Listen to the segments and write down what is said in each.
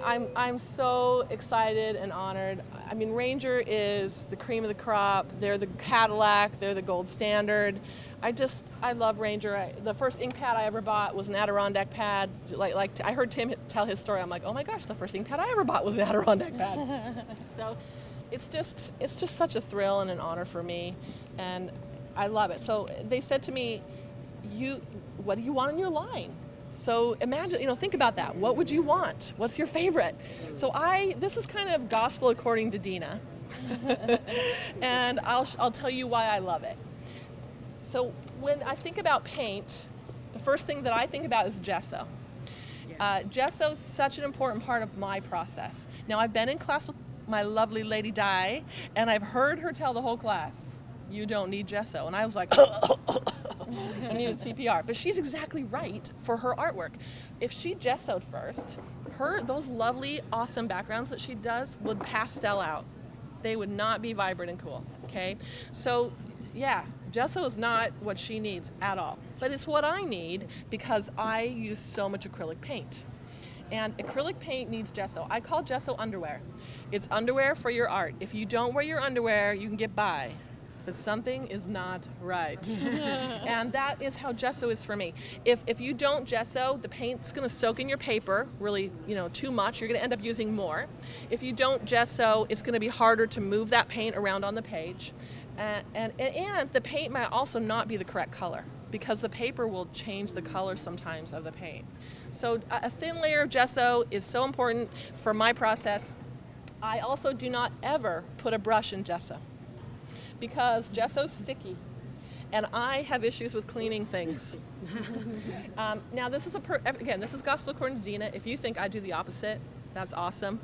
I'm so excited and honored. I mean, Ranger is the cream of the crop. They're the Cadillac. They're the gold standard. I love Ranger. The first ink pad I ever bought was an Adirondack pad. I heard Tim tell his story. I'm like, oh my gosh, the first ink pad I ever bought was an Adirondack pad. So it's just such a thrill and an honor for me, and I love it. So they said to me, what do you want in your line? So imagine, think about that. What would you want? What's your favorite? So this is kind of gospel according to Dina, and I'll tell you why I love it. So when I think about paint, the first thing that I think about is gesso. Gesso is such an important part of my process. Now, I've been in class with my lovely Lady Di, and I've heard her tell the whole class, you don't need gesso. And I was like, I needed CPR. But she's exactly right for her artwork. If she gessoed first, those lovely, awesome backgrounds that she does would pastel out. They would not be vibrant and cool, okay? So, yeah, gesso is not what she needs at all. But it's what I need because I use so much acrylic paint. And acrylic paint needs gesso. I call gesso underwear. It's underwear for your art. If you don't wear your underwear, you can get by. But something is not right. And that is how gesso is for me. If you don't gesso, the paint's gonna soak in your paper really, too much. You're gonna end up using more. If you don't gesso, it's gonna be harder to move that paint around on the page. And the paint might also not be the correct color because the paper will change the color sometimes of the paint. So a thin layer of gesso is so important for my process. I also do not ever put a brush in gesso, because gesso's sticky, and I have issues with cleaning things. Now, this is this is gospel according to Dina. If you think I do the opposite, that's awesome.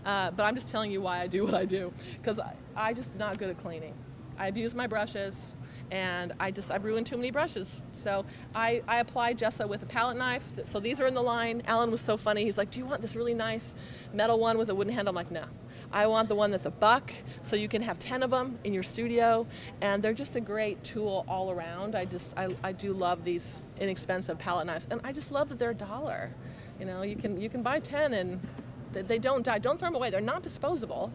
But I'm just telling you why I do what I do, because I'm just not good at cleaning. I abuse my brushes, and I've ruined too many brushes. So I apply gesso with a palette knife. So these are in the line. Alan was so funny. He's like, do you want this really nice metal one with a wooden handle? I'm like, no. I want the one that's $1, so you can have 10 of them in your studio, and they're just a great tool all around. I do love these inexpensive palette knives, and I just love that they're $1. You can buy 10 and they don't die. Don't throw them away. They're not disposable.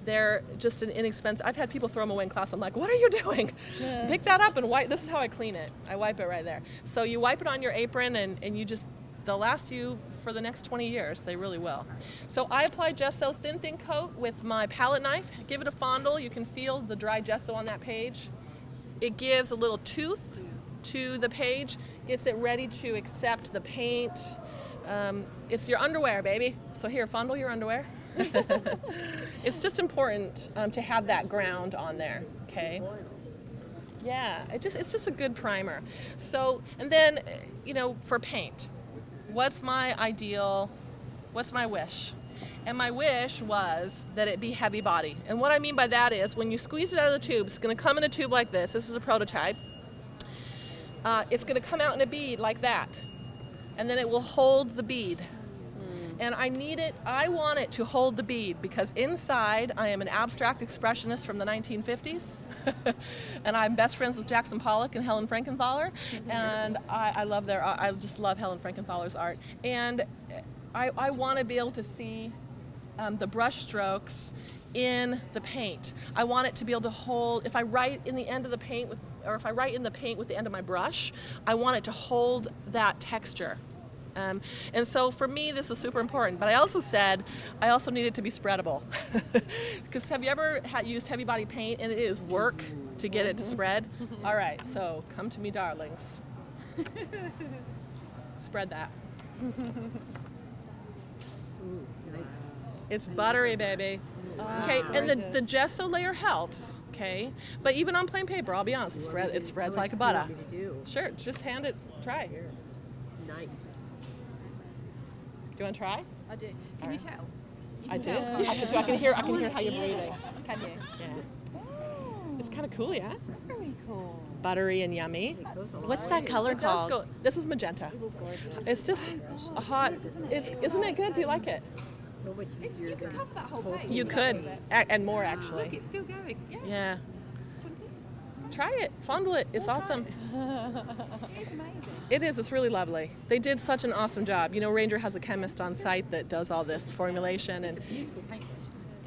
They're just an inexpensive. I've had people throw them away in class. I'm like, what are you doing? Yeah. Pick that up and wipe. This is how I clean it. I wipe it right there. So you wipe it on your apron, and they'll last you for the next 20 years. They really will. So I apply gesso thin coat with my palette knife. Give it a fondle. You can feel the dry gesso on that page. It gives a little tooth to the page, gets it ready to accept the paint. It's your underwear, baby. So here, fondle your underwear. It's just important to have that ground on there, okay? Yeah, it's just a good primer. So, and then, for paint, what's my ideal, what's my wish? And my wish was that it be heavy body. And what I mean by that is when you squeeze it out of the tube, it's gonna come in a tube like this. This is a prototype. It's gonna come out in a bead like that. And then it will hold the bead. And I want it to hold the bead because inside I am an abstract expressionist from the 1950s. And I'm best friends with Jackson Pollock and Helen Frankenthaler. And I love their art. I just love Helen Frankenthaler's art. And I want to be able to see the brush strokes in the paint. I want it to be able to hold, if I write in the end of the paint if I write in the paint with the end of my brush, I want it to hold that texture. And so for me, this is super important. But I also said I also need it to be spreadable. Because have you ever used heavy body paint and it is work to get it to spread? All right, so come to me, darlings. Spread that. Ooh, nice. It's buttery, baby. Okay, and the gesso layer helps, okay? But even on plain paper, I'll be honest, it spreads like a butter. Sure, just hand it, try. Nice. Do you want to try? I do. Can you tell? I do. I can hear how you're breathing. Can you? Yeah. It's kind of cool, yeah? Very cool. Buttery and yummy. What's that color called? This is magenta. It's just a hot. Isn't it good? Do you like it? So much easier. You could cover that whole page. You could, and more actually. Look, it's still going. Yeah. Try it. Fondle it. It's awesome. It is amazing. It is. It's really lovely. They did such an awesome job. You know, Ranger has a chemist on site that does all this formulation. And Beautiful paintbrush.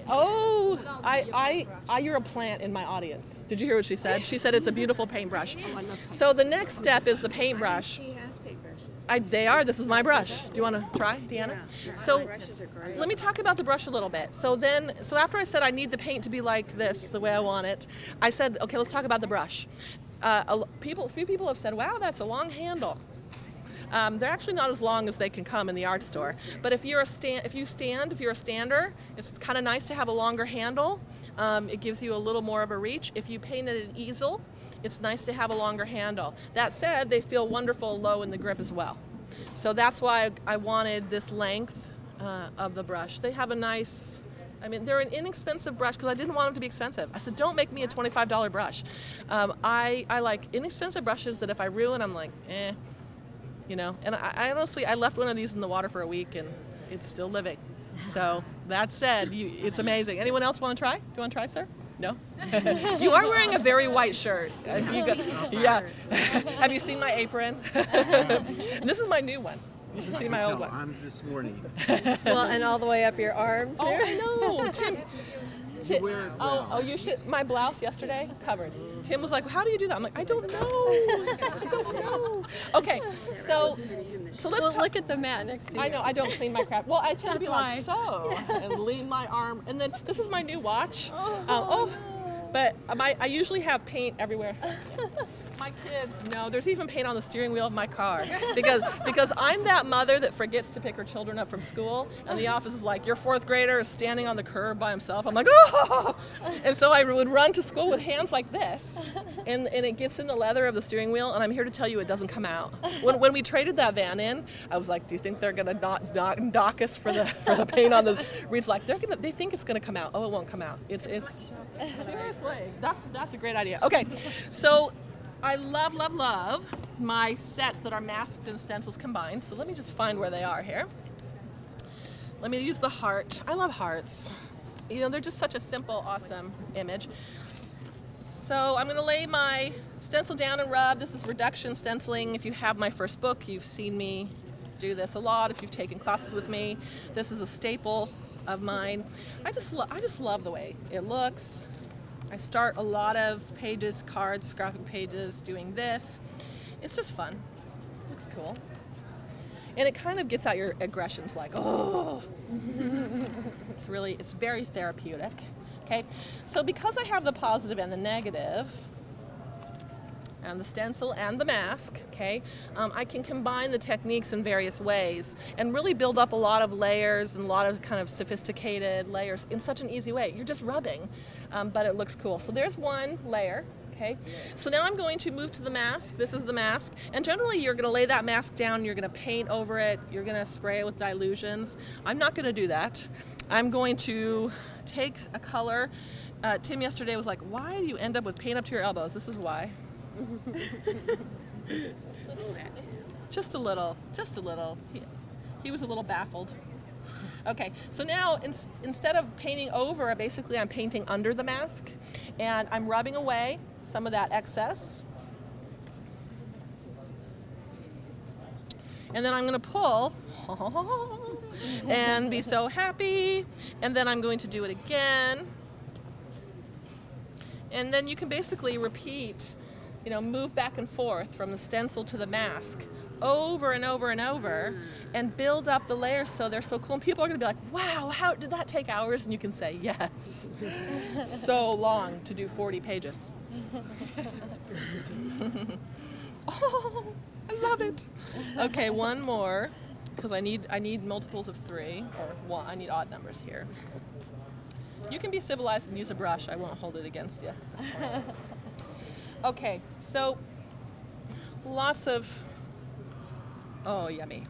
oh, you're a plant in my audience. Did you hear what she said? She said it's a beautiful paintbrush. So the next step is the paintbrush. She has paintbrushes. They are. This is my brush. Do you want to try, Deanna? Yeah. So Brushes are great. let me talk about the brush a little bit. So after I said I need the paint to be like this, the way I want it, I said, okay, let's talk about the brush. A few people have said, wow, that's a long handle. They're actually not as long as they can come in the art store. But if you're a stander, it's kind of nice to have a longer handle. It gives you a little more of a reach. If you painted an easel, it's nice to have a longer handle. That said, they feel wonderful low in the grip as well. So that's why I wanted this length of the brush. They have a nice, I mean, they're an inexpensive brush because I didn't want them to be expensive. I said, don't make me a $25 brush. I like inexpensive brushes that if I ruin, I'm like, eh. You know, and I honestly, I left one of these in the water for a week and it's still living. So that said, it's amazing. Anyone else want to try? Do you want to try, sir? No? You are wearing a very white shirt. Yeah. Have you seen my apron? This is my new one. You should see my old one. I'm this morning. Well, and all the way up your arms Oh, here. I know. Tim. You wear it well. Oh, you should. My blouse yesterday covered. Tim was like, "How do you do that?" I'm like, "I don't know. I don't know." Okay, so let's Well, talk. look at the mat next to you. I know I don't clean my crap. Well, I tend to be like That's so and lean my arm, and then this is my new watch. But I usually have paint everywhere. So. My kids know there's even paint on the steering wheel of my car because I'm that mother that forgets to pick her children up from school, and the office is like, your fourth grader is standing on the curb by himself. I'm like, oh! And so I would run to school with hands like this, and it gets in the leather of the steering wheel, and I'm here to tell you it doesn't come out. When we traded that van in, I was like, do you think they're gonna dock us for the paint on this? Reed's like, they think it's gonna come out. Oh, it won't come out. It's seriously, that's a great idea. Okay, so. I love my sets that are masks and stencils combined. So let me just find where they are here. Let me use the heart. I love hearts. You know, they're just such a simple, awesome image. So I'm going to lay my stencil down and rub. This is reduction stenciling. If you have my first book, you've seen me do this a lot. If you've taken classes with me, this is a staple of mine. I just love the way it looks. I start a lot of pages, cards, scrapping pages, doing this. It's just fun. Looks cool. And it kind of gets out your aggressions like, oh. It's very therapeutic. Okay, so because I have the positive and the negative, and the stencil and the mask, okay, I can combine the techniques in various ways and really build up a lot of layers and a lot of kind of sophisticated layers in such an easy way. You're just rubbing, but it looks cool. So there's one layer, okay? So now I'm going to move to the mask. This is the mask, and generally you're gonna lay that mask down, you're gonna paint over it, you're gonna spray it with dilutions. I'm not gonna do that. I'm going to take a color. Tim yesterday was like, why do you end up with paint up to your elbows? This is why. Just a little. He was a little baffled. Okay, so now instead of painting over, basically I'm painting under the mask, and I'm rubbing away some of that excess. And then I'm going to pull and be so happy, and then I'm going to do it again. And then you can basically repeat, you know, move back and forth from the stencil to the mask over and over and over and build up the layers so they're so cool. And people are going to be like, wow, how did that take hours? And you can say, yes. So long to do 40 pages. Oh, I love it. Okay, one more, because I need multiples of 3, or one, I need odd numbers here. You can be civilized and use a brush. I won't hold it against you at this point. Okay, so lots of, oh, yummy.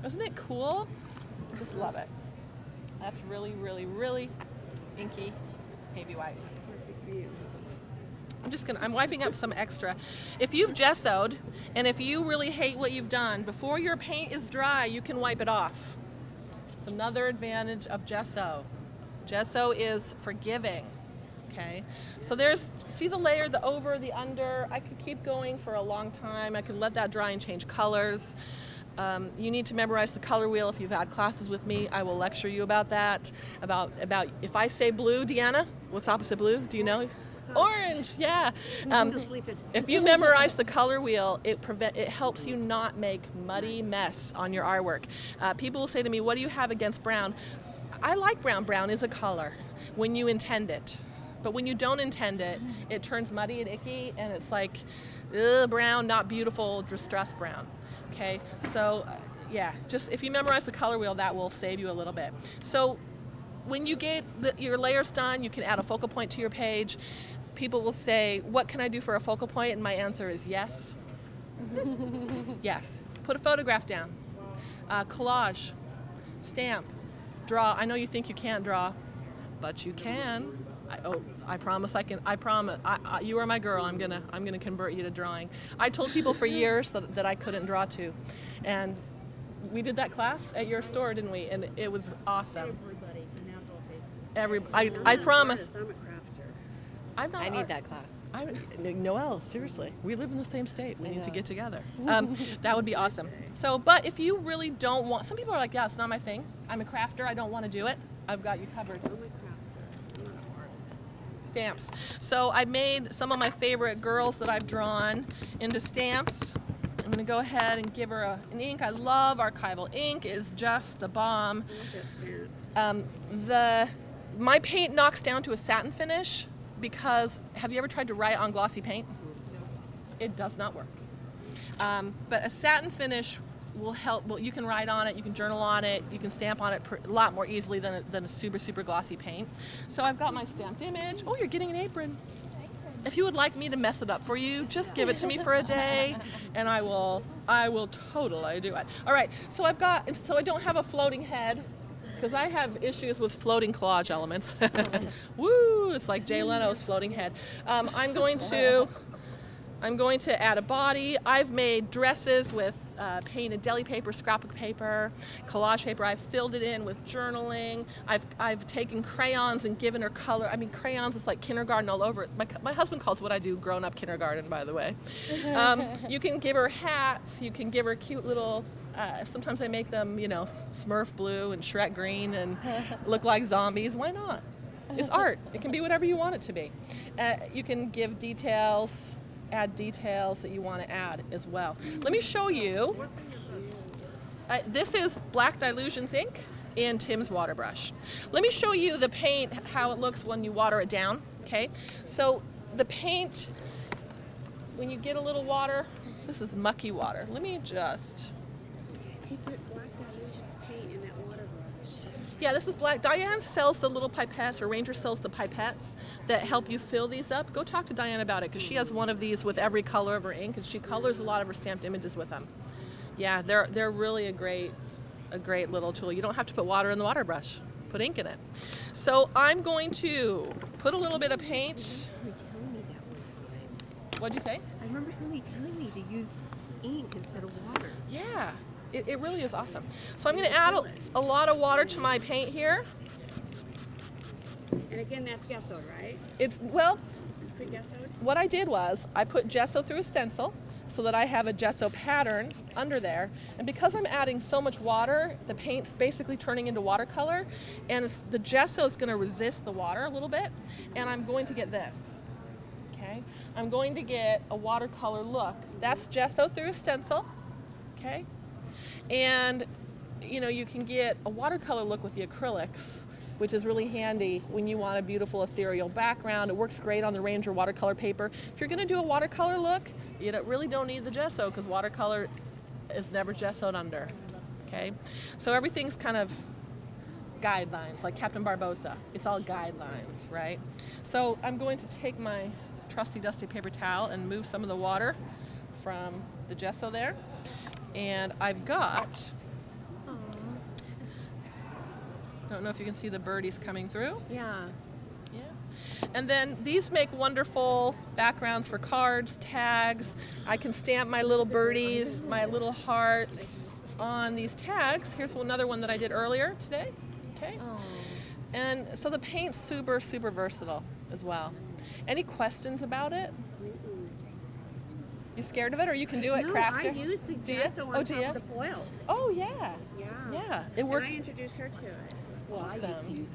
Isn't it cool? I just love it. That's really, really, really inky baby white. I'm wiping up some extra. If you've gessoed, and if you really hate what you've done, before your paint is dry, you can wipe it off. It's another advantage of gesso. Gesso is forgiving. Okay, so there's, see the layer, the over, the under. I could keep going for a long time. I could let that dry and change colors. You need to memorize the color wheel. If you've had classes with me, I will lecture you about that. About if I say blue, Deanna, what's opposite blue? Do you know? Orange, yeah. If you memorize the color wheel, it helps you not make muddy mess on your artwork. People will say to me, what do you have against brown? I like brown. Brown is a color when you intend it. But when you don't intend it, it turns muddy and icky, and it's like, ugh, brown, not beautiful, distressed brown. Okay, so yeah, just if you memorize the color wheel, that will save you a little bit. So when you get your layers done, you can add a focal point to your page. People will say, what can I do for a focal point? And my answer is yes. Yes. Put a photograph down. Collage. Stamp. Draw. I know you think you can't draw, but you can. I promise I can. I promise. You are my girl. I'm gonna convert you to drawing. I told people for years that I couldn't draw too, and we did that class at your store, didn't we? And it was awesome. Everybody, I promise. I'm a crafter. I'm not. I need that class. Noelle, seriously, we live in the same state. We need to get together. That would be awesome. So, but if you really don't want, some people are like, yeah, it's not my thing. I'm a crafter. I don't want to do it. I've got you covered. I'm a crafter. I'm not an artist. Stamps. So I made some of my favorite girls that I've drawn into stamps. I'm going to go ahead and give her an ink. I love archival ink. It is just a bomb. I like that stamp. My paint knocks down to a satin finish because, have you ever tried to write on glossy paint? It does not work. But a satin finish will help. Well, you can write on it, you can journal on it, you can stamp on it a lot more easily than a super glossy paint. So I've got my stamped image. Oh, you're getting an apron. If you would like me to mess it up for you, just give it to me for a day, and I will totally do it. All right, so I don't have a floating head, because I have issues with floating collage elements. Woo, it's like Jay Leno's floating head. I'm going to add a body. I've made dresses with painted deli paper, scrapbook paper, collage paper. I've filled it in with journaling. I've taken crayons and given her color. I mean, crayons is like kindergarten all over it. My husband calls what I do grown-up kindergarten, by the way. You can give her hats. You can give her cute little, sometimes I make them, you know, Smurf blue and Shrek green and look like zombies. Why not? It's art. It can be whatever you want it to be. You can give details, add details that you want to add as well. Let me show you. This is Black Dilutions ink in Tim's water brush. Let me show you the paint, how it looks when you water it down. Okay, so the paint, when you get a little water, this is mucky water. Let me just. He put Black Dilutions paint in that water brush. Yeah, this is black. Diane sells the little pipettes, or Ranger sells the pipettes that help you fill these up. Go talk to Diane about it, because she has one of these with every color of her ink, and she colors a lot of her stamped images with them. Yeah, they're really a great little tool. You don't have to put water in the water brush. Put ink in it. So I'm going to put a little bit of paint. Somebody telling me that one time. What'd you say? I remember somebody telling me to use ink instead of water. Yeah. It really is awesome. So I'm going to add a lot of water to my paint here. And again, that's Gesso, right? Well, Pre-Gessoed? what I did was I put gesso through a stencil so that I have a gesso pattern under there. And because I'm adding so much water, the paint's basically turning into watercolor, and the gesso is going to resist the water a little bit, and I'm going to get this. Okay? I'm going to get a watercolor look. That's gesso through a stencil. Okay? And you know, you can get a watercolor look with the acrylics, which is really handy when you want a beautiful ethereal background. It works great on the Ranger watercolor paper. If you're going to do a watercolor look, you really don't need the gesso, because watercolor is never gessoed under. Okay, so everything's kind of guidelines, like Captain Barbosa. It's all guidelines, right? So I'm going to take my trusty dusty paper towel and move some of the water from the gesso there. And I've got, don't know if you can see the birdies coming through. Yeah. Yeah. And then these make wonderful backgrounds for cards, tags. I can stamp my little birdies, my little hearts on these tags. Here's another one that I did earlier today. Okay. Oh. And so the paint's super versatile. as well. Any questions about it? You scared of it, or you can do it? No, Crafter? I use the Do you? gesso on top yeah? of the foils. Oh yeah. Yeah. Yeah, it works. And I introduced her to it. Awesome.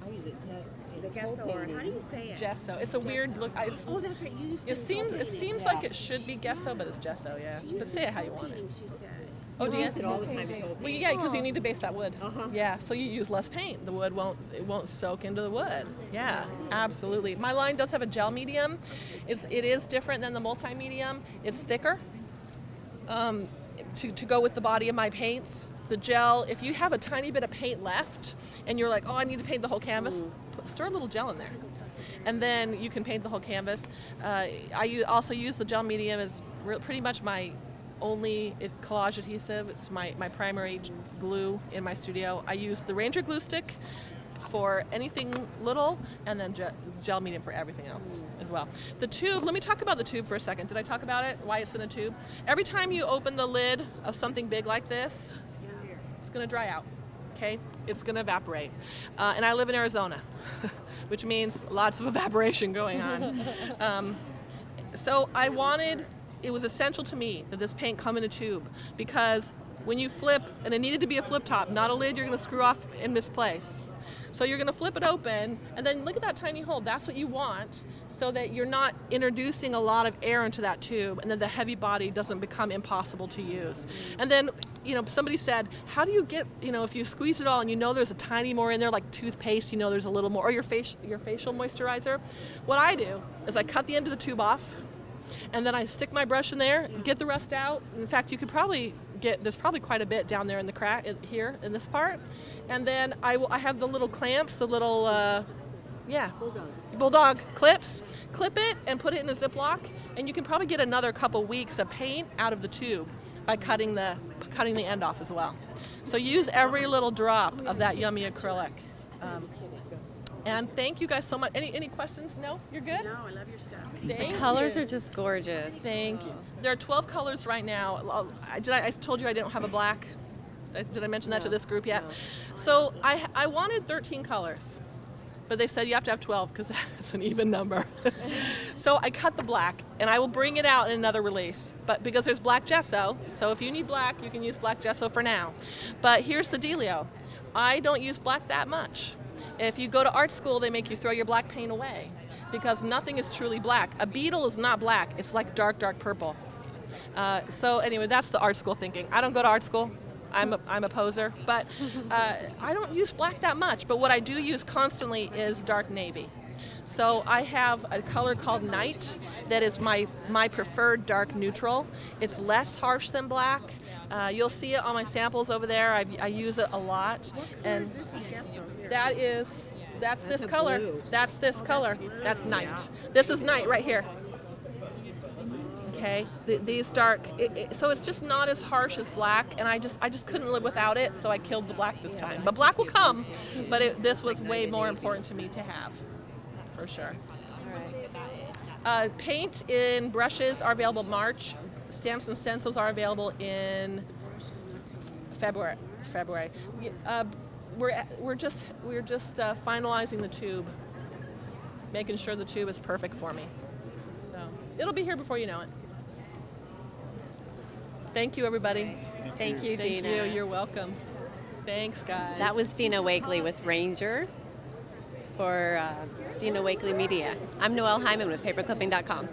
The gesso, or how do you say it? Gesso. It's a weird look. Oh, that's right. You used to It seems painting. like it should be gesso, but it's gesso. Yeah. But say it how you want it. She said. Oh, do you? it all the time. Well, yeah, because you need to base that wood. Yeah, so you use less paint. The wood won't soak into the wood. Yeah, absolutely. My line does have a gel medium. It is different than the multi-medium. It's thicker to go with the body of my paints. The gel, if you have a tiny bit of paint left and you're like, oh, I need to paint the whole canvas, stir a little gel in there. And then you can paint the whole canvas. I also use the gel medium as pretty much my only collage adhesive. It's my primary glue in my studio. I use the Ranger glue stick for anything little, and then gel medium for everything else as well. The tube, let me talk about the tube for a second. Did I talk about it, why it's in a tube? Every time you open the lid of something big like this, it's gonna dry out, okay? It's gonna evaporate. And I live in Arizona, which means lots of evaporation going on. So it was essential to me that this paint come in a tube, because when you flip, and it needed to be a flip top, not a lid you're gonna screw off and misplace. So you're gonna flip it open, and then look at that tiny hole. That's what you want, so that you're not introducing a lot of air into that tube, and then the heavy body doesn't become impossible to use. And then, somebody said, how do you get, if you squeeze it all and there's a tiny more in there, like toothpaste, there's a little more, or your facial moisturizer. What I do is I cut the end of the tube off, and then I stick my brush in there, get the rest out. In fact, you could probably there's probably quite a bit down there in the crack here in this part. And then I have the little clamps, the little, bulldog clips. Clip it and put it in a Ziploc, and you can probably get another couple weeks of paint out of the tube by cutting the end off as well. So use every little drop of that yummy acrylic. And thank you guys so much. Any questions? No? You're good? No, I love your stuff. The colors are just gorgeous. Thank you. There are 12 colors right now. I told you I didn't have a black. Did I mention that to this group yet? No. So I wanted 13 colors, but they said you have to have 12 because it's an even number. So I cut the black, and I will bring it out in another release. But because there's black gesso, so if you need black, you can use black gesso for now. But here's the dealio. I don't use black that much. If you go to art school, they make you throw your black paint away because nothing is truly black. A beetle is not black. It's like dark, dark purple. So anyway, that's the art school thinking. I don't go to art school. I'm a poser, but I don't use black that much. But what I do use constantly is dark navy. So I have a color called Night that is my preferred dark neutral. It's less harsh than black. You'll see it on my samples over there. I use it a lot. And that's this color. Blue. That's this color. That's Night. This is Night right here. Okay, these dark, so it's just not as harsh as black, and I just couldn't live without it, so I killed the black this time. But black will come, but this was way more important to me to have, for sure. All right. Paint in brushes are available March. Stamps and stencils are available in February. We're just finalizing the tube, making sure the tube is perfect for me. So it'll be here before you know it. Thank you, everybody. Thank you, Dina. Thank you. You're welcome. Thanks, guys. That was Dina Wakley with Ranger for Dina Wakley Media. I'm Noelle Hyman with paperclipping.com.